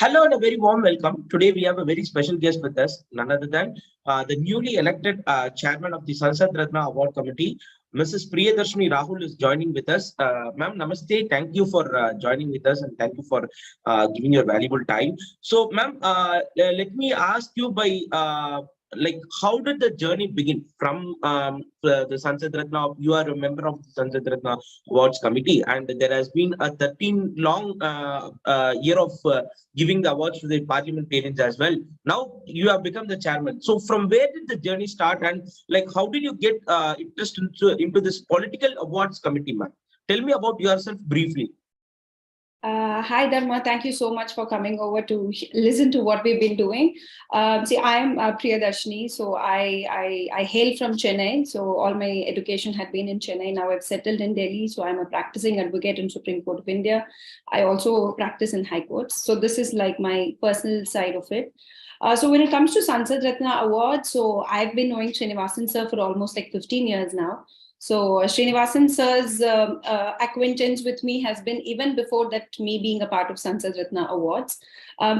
Hello and a very warm welcome. Today we have a very special guest with us, none other than the newly elected chairman of the Sansad Ratna Award Committee, Mrs. Priyadharshni Rahul is joining with us. Ma'am, namaste. Thank you for joining with us and thank you for giving your valuable time. So, ma'am, let me ask you by like how did the journey begin from the Sansad Ratna? You are a member of the Sansad Ratna Awards Committee, and there has been a 13 long year of giving the awards to the parliamentarians as well. Now you have become the chairman. So from where did the journey start, and like how did you get interest into this political awards committee, man? Tell me about yourself briefly. Hi, Dharma. Thank you so much for coming over to listen to what we've been doing. See, I am Priyadharshni. So I hail from Chennai. So all my education had been in Chennai. Now I've settled in Delhi. So I'm a practicing advocate in Supreme Court of India. I also practice in High Courts. So this is like my personal side of it. So when it comes to Sansad Ratna Awards, so I've been knowing Srinivasan sir for almost like 15 years now. So Srinivasan sir's acquaintance with me has been even before that, me being a part of Sansad Ratna Awards.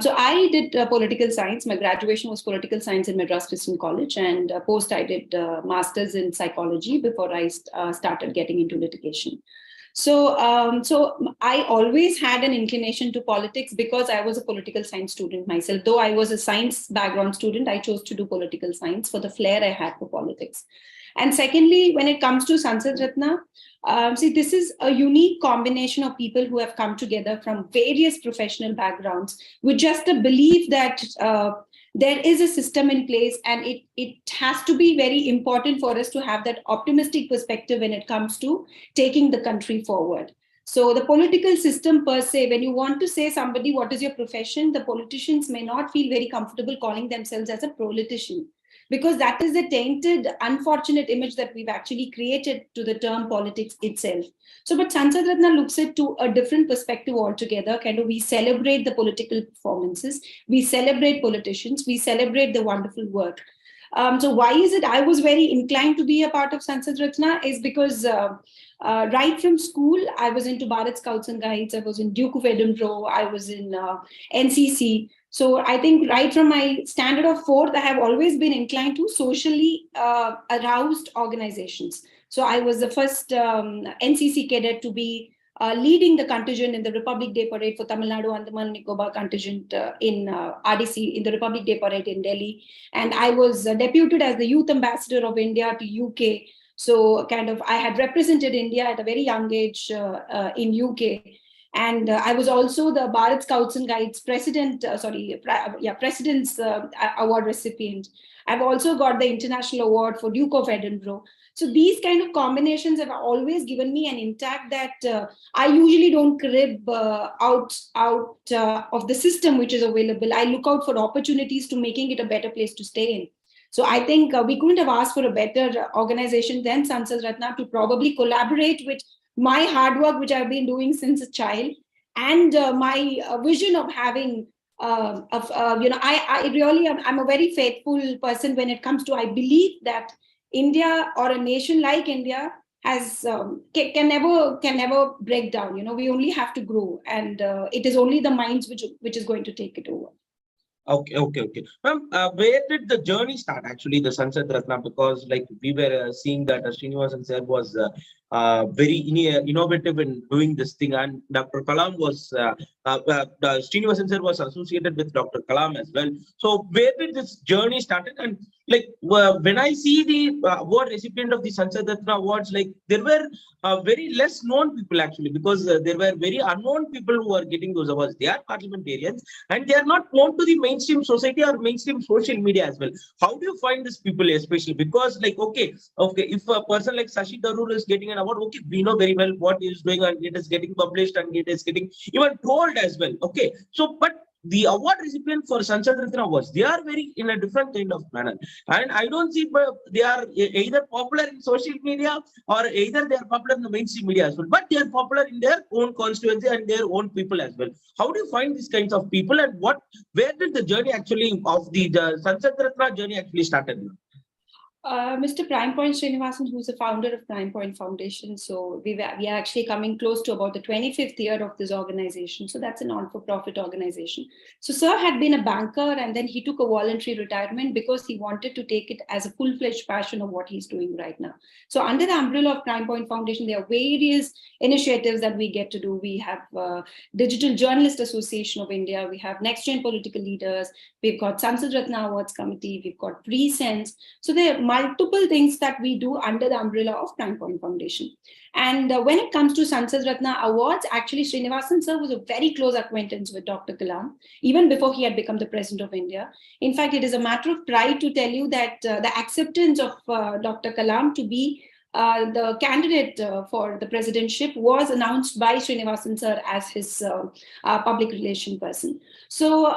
So I did political science. My graduation was political science in Madras Christian College, and post I did masters in psychology before I started getting into litigation. So I always had an inclination to politics because I was a political science student myself. Though I was a science background student, I chose to do political science for the flair I had for politics. And secondly, when it comes to Sansad Ratna, see, this is a unique combination of people who have come together from various professional backgrounds with just a belief that there is a system in place, and it has to be very important for us to have that optimistic perspective when it comes to taking the country forward. So the political system per se, when you want to say somebody, what is your profession, the politicians may not feel very comfortable calling themselves as a politician, because that is a tainted, unfortunate image that we've actually created to the term politics itself. So, but Sansad Ratna looks at to a different perspective altogether. Kind of, we celebrate the political performances, we celebrate politicians, we celebrate the wonderful work. So why is it I was very inclined to be a part of Sansad Ratna is because right from school, I was into Bharat Scouts and Guides, I was in Duke of Edinburgh, I was in NCC. So I think right from my standard of fourth, I have always been inclined to socially aroused organizations. So I was the first NCC cadet to be leading the contingent in the Republic Day Parade for Tamil Nadu Andaman Nicobar contingent in RDC, in the Republic Day Parade in Delhi. And I was deputed as the Youth Ambassador of India to UK. So kind of I had represented India at a very young age in UK. And I was also the Bharat Scouts and Guides President's award recipient. I've also got the International Award for Duke of Edinburgh. So these kind of combinations have always given me an impact that I usually don't crib out of the system which is available. I look out for opportunities to making it a better place to stay in. So I think we couldn't have asked for a better organization than Sansad Ratna to probably collaborate with my hard work, which I've been doing since a child, and my vision of having, I really I'm a very faithful person when it comes to, I believe that India or a nation like India has can never break down. You know, we only have to grow, and it is only the minds which is going to take it over. Okay. Ma'am, where did the journey start actually, the Sansad Ratna? Because like we were seeing that Srinivasan sir was very innovative in doing this thing, and Dr. Kalam was Srinivasan sir was associated with Dr. Kalam as well. So where did this journey started? And like when I see the award recipient of the Sansad Ratna Awards, like there were very less known people actually, because there were very unknown people who are getting those awards. They are parliamentarians and they are not known to the mainstream society or mainstream social media as well. How do you find these people, especially because like okay, if a person like Shashi Tharoor is getting an award, okay, we know very well what he is doing and it is getting published and it is getting even told as well. Okay, so but the award recipient for Sansad Ratna Awards, they are very in a different kind of manner, and I don't see they are either popular in social media or either they are popular in the mainstream media as well, but they are popular in their own constituency and their own people as well. How do you find these kinds of people, and where did the journey actually of the Sansad Ratna journey actually started? Mr. Prime Point Srinivasan, who's the founder of Prime Point Foundation. So we are actually coming close to about the 25th year of this organization. So that's a non-for-profit organization. So Sir had been a banker and then he took a voluntary retirement because he wanted to take it as a full-fledged passion of what he's doing right now. So under the umbrella of Prime Point Foundation, there are various initiatives that we get to do. We have Digital Journalist Association of India. We have Next Gen Political Leaders. We've got Sansad Ratna Awards Committee. We've got PreSense. So there are multiple things that we do under the umbrella of Prime Point Foundation. And when it comes to Sansad Ratna Awards, actually Srinivasan sir was a very close acquaintance with Dr. Kalam, even before he had become the President of India. In fact, it is a matter of pride to tell you that the acceptance of Dr. Kalam to be the candidate for the presidentship was announced by Srinivasan sir as his public relation person. So,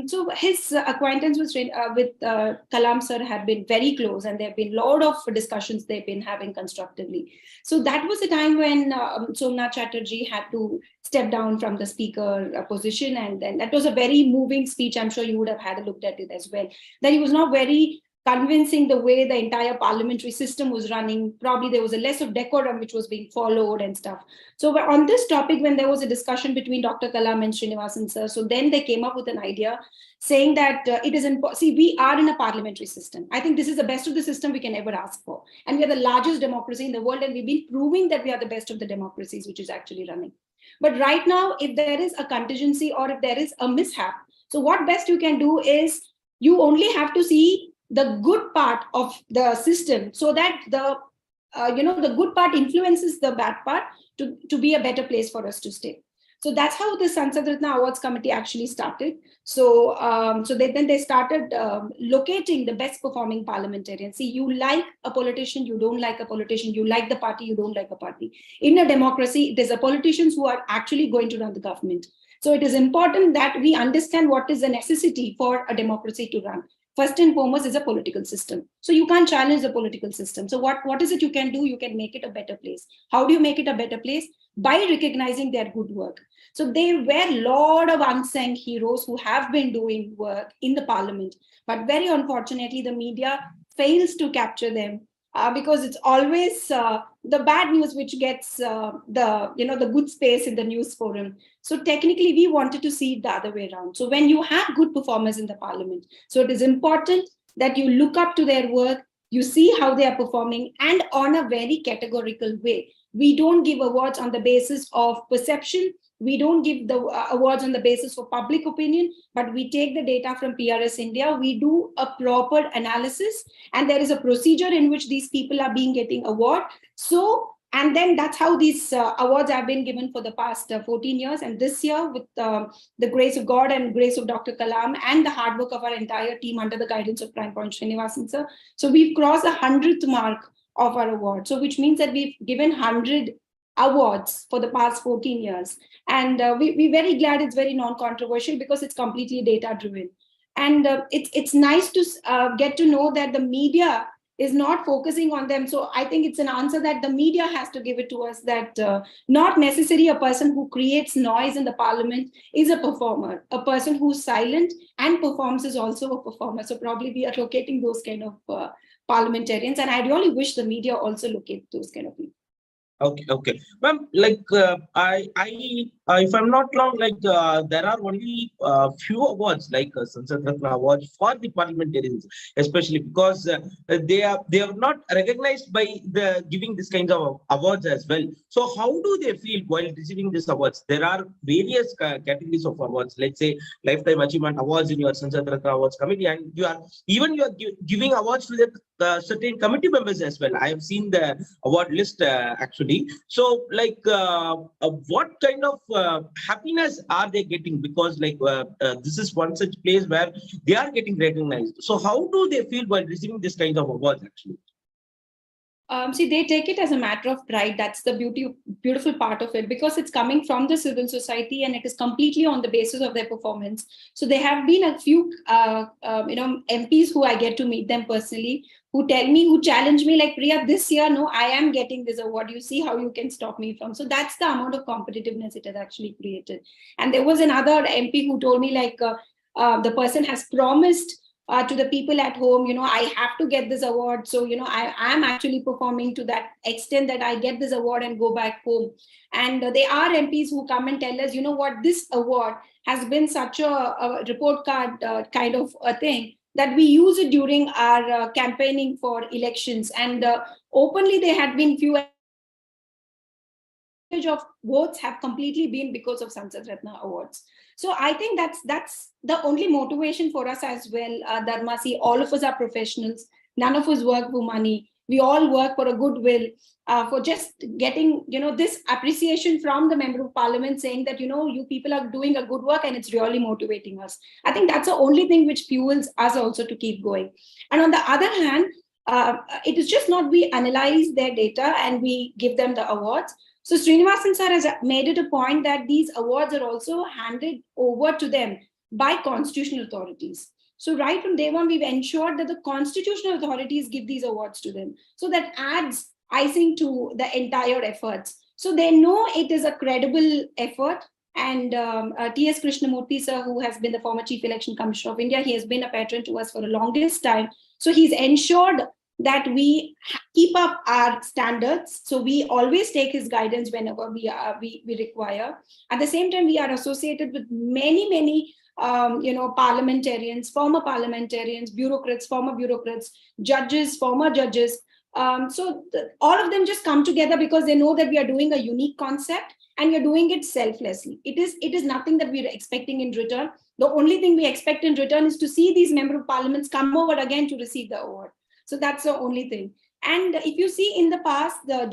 so his acquaintance with Kalam sir had been very close, and there have been a lot of discussions they've been having constructively. So that was the time when Somnath Chatterjee had to step down from the speaker position, and then that was a very moving speech. I'm sure you would have had a look at it as well. That he was not very convincing the way the entire parliamentary system was running. Probably there was a less of decorum which was being followed and stuff. So on this topic, when there was a discussion between Dr. Kalam and Srinivasan sir, so then they came up with an idea saying that it is important. See, we are in a parliamentary system. I think this is the best of the system we can ever ask for. And we are the largest democracy in the world, and we've been proving that we are the best of the democracies which is actually running. But right now, if there is a contingency or if there is a mishap, so what best you can do is you only have to see the good part of the system, so that the the good part influences the bad part to be a better place for us to stay. So that's how the Sansad Ratna Awards Committee actually started. So then they started locating the best performing parliamentarians. See, you like a politician, you don't like a politician, you like the party, you don't like a party. In a democracy, there's a politicians who are actually going to run the government. So it is important that we understand what is the necessity for a democracy to run. First and foremost is a political system. So you can't challenge the political system. So what is it you can do? You can make it a better place. How do you make it a better place? By recognizing their good work. So they were a lot of unsung heroes who have been doing work in the parliament. But very unfortunately, the media fails to capture them because it's always the bad news which gets the good space in the news forum. So technically, we wanted to see it the other way around. So when you have good performers in the parliament, so it is important that you look up to their work, you see how they are performing, and on a very categorical way. We don't give awards on the basis of perception. We don't give the awards on the basis of public opinion, but we take the data from PRS India. We do a proper analysis, and there is a procedure in which these people are being getting award. So, and then that's how these awards have been given for the past 14 years. And this year, with the grace of God and grace of Dr. Kalam and the hard work of our entire team under the guidance of Prime Point Srinivasan sir, so we've crossed the 100th mark of our award. So which means that we've given 100 awards for the past 14 years. And we're very glad it's very non-controversial because it's completely data-driven. And it's nice to get to know that the media is not focusing on them. So I think it's an answer that the media has to give it to us, that not necessarily a person who creates noise in the parliament is a performer. A person who's silent and performs is also a performer. So probably we are locating those kind of parliamentarians. And I really wish the media also locate those kind of people. Okay. Ma'am, if I'm not wrong, there are only few awards like Sansad Ratna Awards for the parliamentarians, especially because they are not recognized by the giving this kinds of awards as well. So how do they feel while receiving these awards? There are various categories of awards. Let's say Lifetime Achievement Awards in your Sansad Ratna Awards committee, and you are giving awards to the certain committee members as well. I have seen the award list actually. So, what kind of happiness are they getting? Because this is one such place where they are getting recognized. So how do they feel while receiving this kind of awards actually? See, they take it as a matter of pride. That's the beautiful part of it, because it's coming from the civil society and it is completely on the basis of their performance. So there have been a few, MPs who I get to meet them personally, who challenge me like, Priya, this year, no, I am getting this award. You see how you can stop me from. So that's the amount of competitiveness it has actually created. And there was another MP who told me the person has promised to the people at home, I have to get this award. So, I am actually performing to that extent that I get this award and go back home. And there are MPs who come and tell us, what, this award has been such a report card kind of a thing that we use it during our campaigning for elections. And openly, there had been few of votes have completely been because of Sansad Ratna Awards. So I think that's the only motivation for us as well, Dharma. See, all of us are professionals. None of us work for money. We all work for a goodwill, for just getting, this appreciation from the member of parliament saying that, you people are doing a good work and it's really motivating us. I think that's the only thing which fuels us also to keep going. And on the other hand, it is just not we analyze their data and we give them the awards. So Srinivasan sir has made it a point that these awards are also handed over to them by constitutional authorities. So right from day one, we've ensured that the constitutional authorities give these awards to them. So that adds icing to the entire efforts. So they know it is a credible effort. And T.S. Krishnamurthy sir, who has been the former Chief Election Commissioner of India, he has been a patron to us for the longest time. So he's ensured that we keep up our standards. So we always take his guidance whenever we require. At the same time, we are associated with many parliamentarians, former parliamentarians, bureaucrats, former bureaucrats, judges, former judges. So all of them just come together because they know that we are doing a unique concept and we're doing it selflessly. It is nothing that we're expecting in return. The only thing we expect in return is to see these member of parliaments come over again to receive the award. So that's the only thing. And if you see in the past, the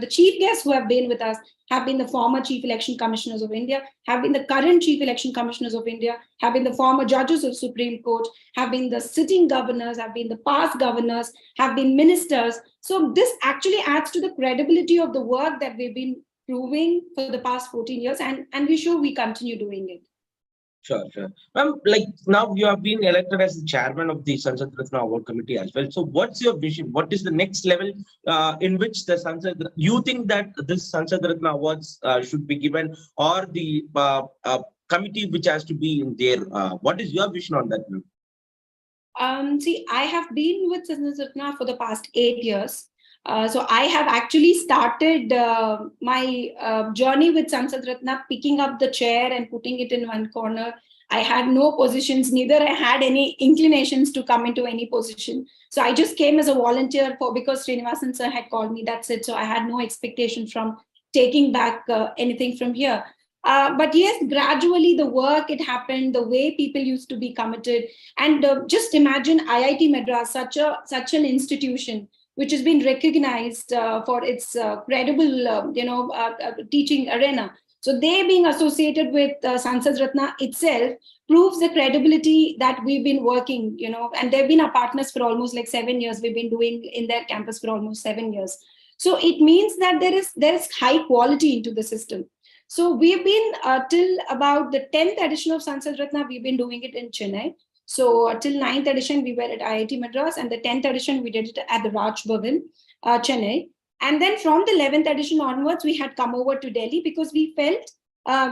chief guests who have been with us have been the former Chief Election Commissioners of India, have been the current Chief Election Commissioners of India, have been the former judges of Supreme Court, have been the sitting governors, have been the past governors, have been ministers. So this actually adds to the credibility of the work that we've been proving for the past 14 years, and we're sure we continue doing it. Sure. Ma'am, like now you have been elected as the chairman of the Sansad Ratna Award Committee as well. So what's your vision? What is the next level in which the you think that this Sansad Ratna Awards should be given, or the committee which has to be in there? What is your vision on that, ma'am? See, I have been with Sansad Ratna for the past 8 years. So I have actually started my journey with Sansad Ratna, picking up the chair and putting it in one corner. I had no positions, neither I had any inclinations to come into any position. So I just came as a volunteer because Srinivasan sir had called me, that's it. So I had no expectation from taking back anything from here. But yes, gradually the work, it happened, the way people used to be committed. And just imagine IIT Madras, such an institution, which has been recognized for its credible, teaching arena. So they being associated with Sansad Ratna itself proves the credibility that we've been working, and they've been our partners for almost like 7 years. We've been doing in their campus for almost 7 years. So it means that there is high quality into the system. So we've been till about the 10th edition of Sansad Ratna, we've been doing it in Chennai. So till 9th edition, we were at IIT Madras, and the 10th edition, we did it at the Raj Bhavan, Chennai. And then from the 11th edition onwards, we had come over to Delhi because we felt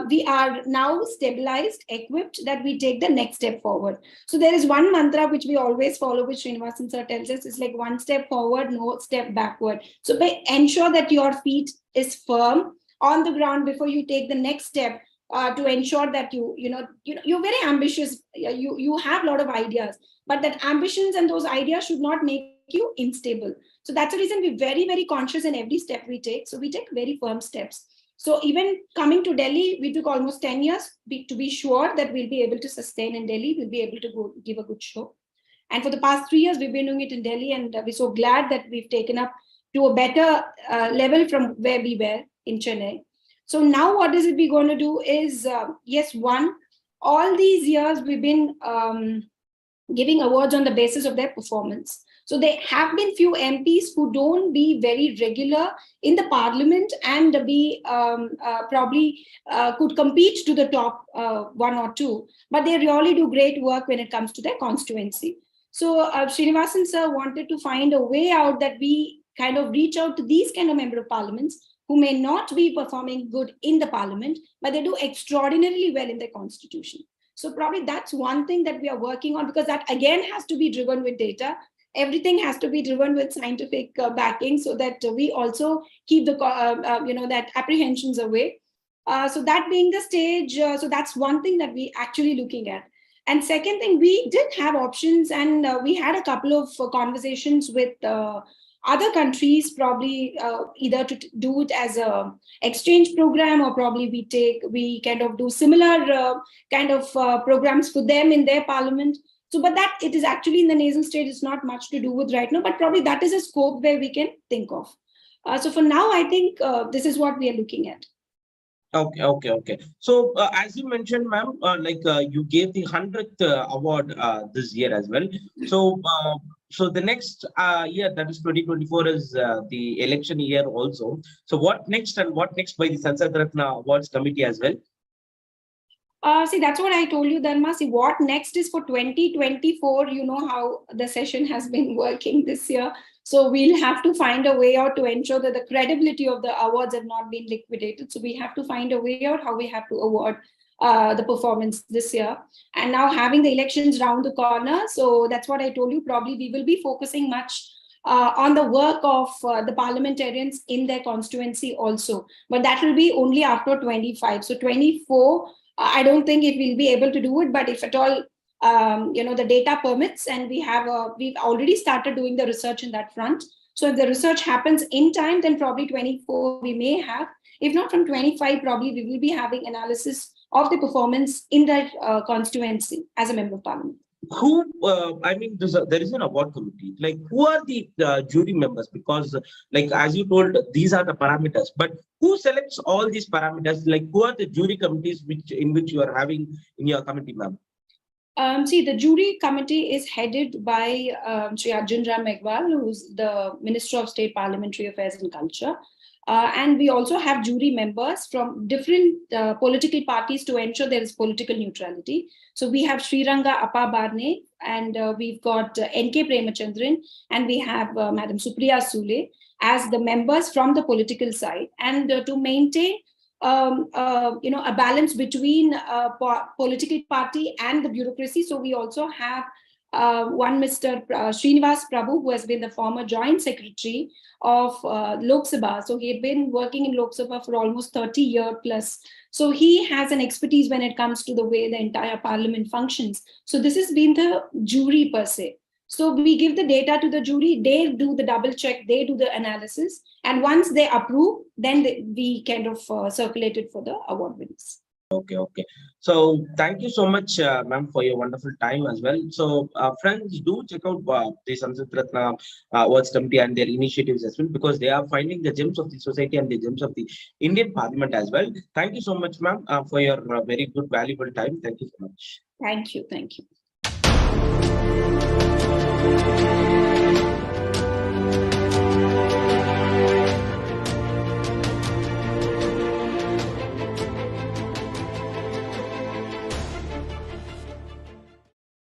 we are now stabilized, equipped, that we take the next step forward. So there is one mantra which we always follow, which Srinivasan sir tells us, is like one step forward, no step backward. So ensure that your feet is firm on the ground before you take the next step. To ensure that you're very ambitious, you have a lot of ideas, but that ambitions and those ideas should not make you unstable. So that's the reason we're very, very conscious in every step we take. So we take very firm steps. So even coming to Delhi, we took almost 10 years to be sure that we'll be able to sustain in Delhi, we'll be able to go give a good show. And for the past 3 years, we've been doing it in Delhi, and we're so glad that we've taken up to a better level from where we were in Chennai. So now what is it we're going to do is, yes, all these years we've been giving awards on the basis of their performance. So there have been few MPs who don't be very regular in the parliament and be probably could compete to the top 1 or 2, but they really do great work when it comes to their constituency. So Srinivasan sir wanted to find a way out that we kind of reach out to these kind of member of parliaments who may not be performing good in the parliament, but they do extraordinarily well in their constitution. So probably that's one thing that we are working on, because that again has to be driven with data. Everything has to be driven with scientific backing, so that we also keep the that apprehensions away. So that being the stage, so that's one thing that we actually looking at. And second thing, we did have options, and we had a couple of conversations with other countries, probably either to do it as a exchange program, or probably we kind of do similar programs for them in their parliament. So, but that it is actually in the nasal stage, it's not much to do with right now, but probably that is a scope where we can think of. So for now, I think this is what we are looking at. Okay. So as you mentioned, ma'am, you gave the 100th award this year as well. So the next year, that is 2024, is the election year also. So what next, and what next by the Sansad Ratna Awards committee as well? See, that's what I told you, Dharma. See, what next is for 2024, you know how the session has been working this year. So we'll have to find a way out to ensure that the credibility of the awards have not been liquidated. So we have to find a way out how we have to award the performance this year. And now having the elections round the corner. So that's what I told you. Probably we will be focusing much on the work of the parliamentarians in their constituency also. But that will be only after 25. So 24, I don't think it will be able to do it. But if at all, the data permits, and we've already started doing the research in that front. So if the research happens in time, then probably 24 we may have. If not, from 25, probably we will be having analysis of the performance in that constituency as a member of parliament. There is an award committee. Like, who are the jury members? Because, like, as you told, these are the parameters. But who selects all these parameters? Like, who are the jury committees in which you are having in your committee, ma'am? See, the jury committee is headed by Shri Arjun Ram Meghwal, who's the Minister of State Parliamentary Affairs and Culture. And we also have jury members from different political parties to ensure there is political neutrality. So we have Sriranga Appa Barne, and we've got N.K. Premachandran, and we have Madam Supriya Sule as the members from the political side. And to maintain a balance between political party and the bureaucracy. So we also have one Mr. Srinivas Prabhu, who has been the former Joint Secretary of Lok Sabha. So he had been working in Lok Sabha for almost 30 years plus. So he has an expertise when it comes to the way the entire parliament functions. So this has been the jury per se. So we give the data to the jury, they do the double check, they do the analysis. And once they approve, then we kind of circulate it for the award winners. Okay. So thank you so much, ma'am, for your wonderful time as well. So friends, do check out the Sansad Ratna Awards Committee and their initiatives as well, because they are finding the gems of the society and the gems of the Indian Parliament as well. Thank you so much, ma'am, for your very good, valuable time. Thank you so much. Thank you.